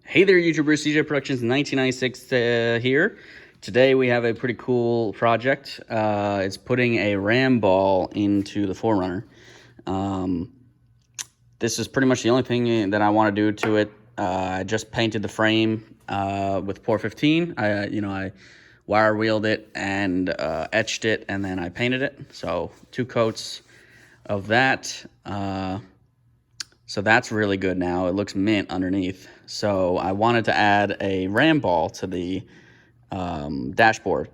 Hey there, YouTubers. CJ Productions 1996 here. Today we have a pretty cool project. It's putting a ram ball into the 4Runner. This is pretty much the only thing that I want to do to it. I just painted the frame with 415. I wire wheeled it and etched it, and then I painted it. So 2 coats of that. So that's really good now. It looks mint underneath. So I wanted to add a ram ball to the dashboard.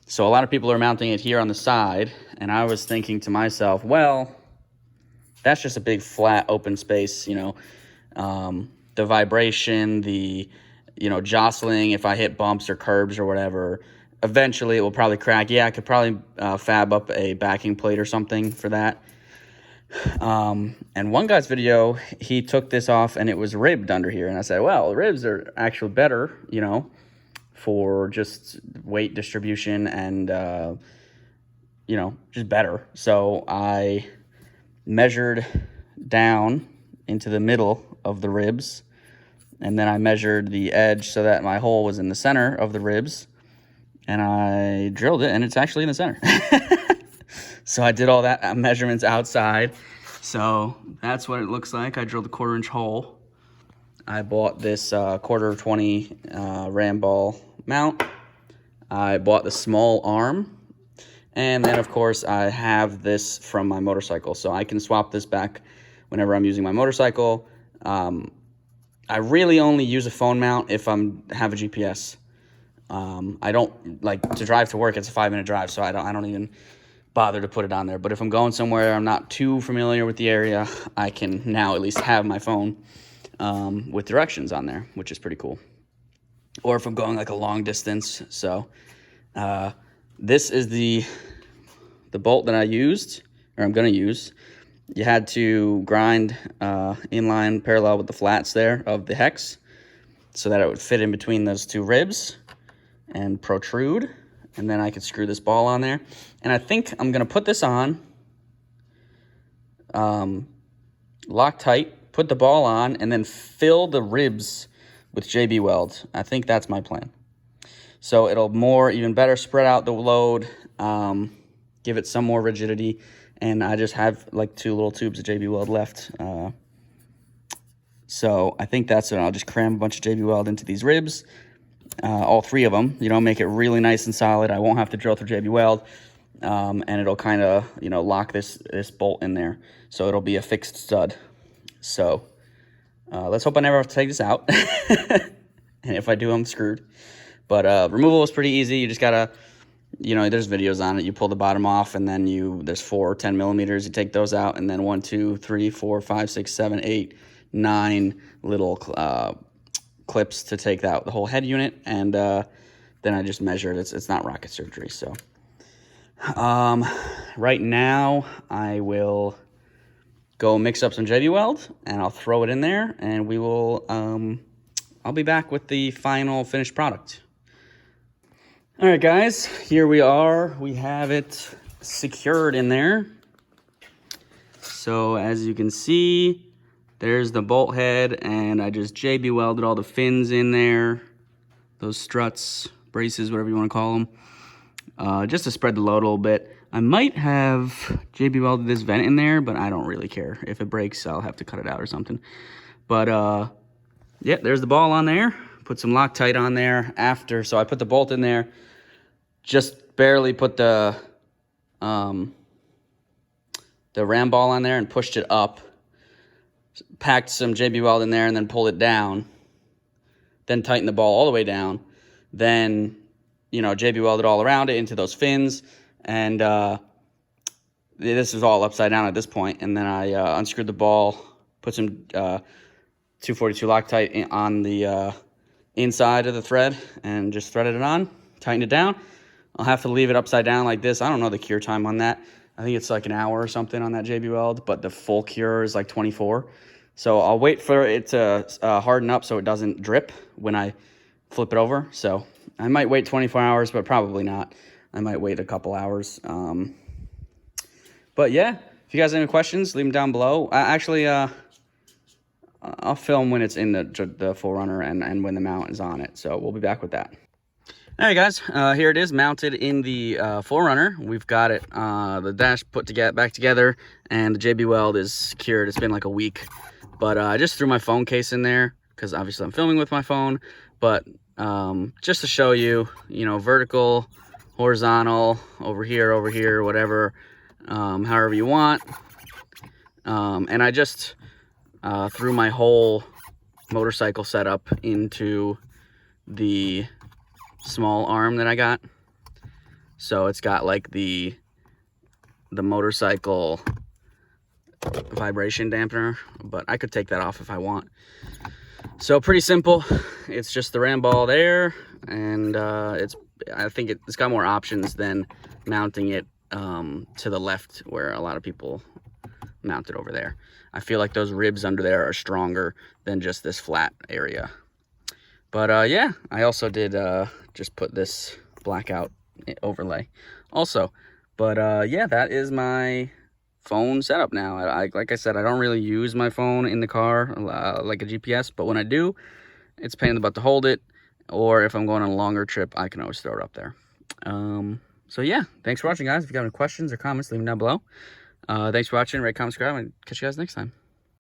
So a lot of people are mounting it here on the side, and I was thinking to myself, well, that's just a big flat open space, the vibration, the, jostling, if I hit bumps or curbs or whatever, eventually it will probably crack. Yeah, I could probably fab up a backing plate or something for that. And one guy's video, he took this off and it was ribbed under here. And I said, well, the ribs are actually better, for just weight distribution and, just better. So I measured down into the middle of the ribs, and then I measured the edge so that my hole was in the center of the ribs, and I drilled it, and it's actually in the center. So I did all that measurements outside. So that's what it looks like. I drilled a 1/4-inch hole. I bought this 1/4-20 ram ball mount. I bought the small arm. And then, of course, I have this from my motorcycle. So I can swap this back whenever I'm using my motorcycle. I really only use a phone mount if I have a GPS. I don't like to drive to work. It's a 5-minute drive, so I don't even bother to put it on there. But if I'm going somewhere I'm not too familiar with the area, I can now at least have my phone with directions on there, which is pretty cool. Or if I'm going like a long distance. So this is the bolt that I used, or I'm going to use. You had to grind inline parallel with the flats there of the hex so that it would fit in between those 2 ribs and protrude. And then I could screw this ball on there. And I think I'm going to put this on, lock tight, put the ball on, and then fill the ribs with JB Weld. I think that's my plan. So it'll even better spread out the load, give it some more rigidity. And I just have like 2 little tubes of JB Weld left. So I think that's it. I'll just cram a bunch of JB Weld into these ribs. All 3 of them, make it really nice and solid. I won't have to drill through JB Weld, and it'll kind of, lock this bolt in there. So it'll be a fixed stud. So let's hope I never have to take this out. And if I do, I'm screwed. But removal is pretty easy. You just gotta, there's videos on it. You pull the bottom off, and then there's 4 10 millimeters. You take those out, and then 1, 2, 3, 4, 5, 6, 7, 8, 9 little clips to take out the whole head unit, and then I just measured. It's not rocket surgery. So right now I will go mix up some JB Weld, and I'll throw it in there, and we will I'll be back with the final finished product. All right, guys, here we are. We have it secured in there. So as you can see, there's the bolt head, and I just JB welded all the fins in there, those struts, braces, whatever you want to call them, just to spread the load a little bit. I might have JB welded this vent in there, but I don't really care. If it breaks, I'll have to cut it out or something. But yeah, there's the ball on there. Put some Loctite on there after. So I put the bolt in there, just barely put the ram ball on there and pushed it up. Packed some JB Weld in there and then pulled it down. Then tightened the ball all the way down. Then, JB Welded all around it into those fins. And this is all upside down at this point. And then I unscrewed the ball, put some 242 Loctite on the inside of the thread, and just threaded it on, tightened it down. I'll have to leave it upside down like this. I don't know the cure time on that. I think it's like an hour or something on that JB Weld, but the full cure is like 24. So I'll wait for it to harden up so it doesn't drip when I flip it over. So I might wait 24 hours, but probably not. I might wait a couple hours. But yeah, if you guys have any questions, leave them down below. I'll film when it's in the 4Runner and when the mount is on it. So we'll be back with that. All right, guys, here it is mounted in the 4Runner. We've got it, the dash put back together, and the JB Weld is secured. It's been like a week, but I just threw my phone case in there because obviously I'm filming with my phone, but just to show you, you know, vertical, horizontal, over here, whatever, however you want. And I just threw my whole motorcycle setup into the small arm that I got. So it's got like the motorcycle vibration dampener, but I could take that off if I want. So pretty simple. It's just the ram ball there, and I think it's got more options than mounting it to the left where a lot of people mount it over there. I feel like those ribs under there are stronger than just this flat area. But yeah, I also did just put this blackout overlay also. But yeah, that is my phone setup now. Like I said, I don't really use my phone in the car like a GPS, but when I do, it's a pain in the butt to hold it, or if I'm going on a longer trip, I can always throw it up there. So yeah, thanks for watching, guys. If you got any questions or comments, leave them down below. Thanks for watching. Rate, comment, subscribe, and catch you guys next time.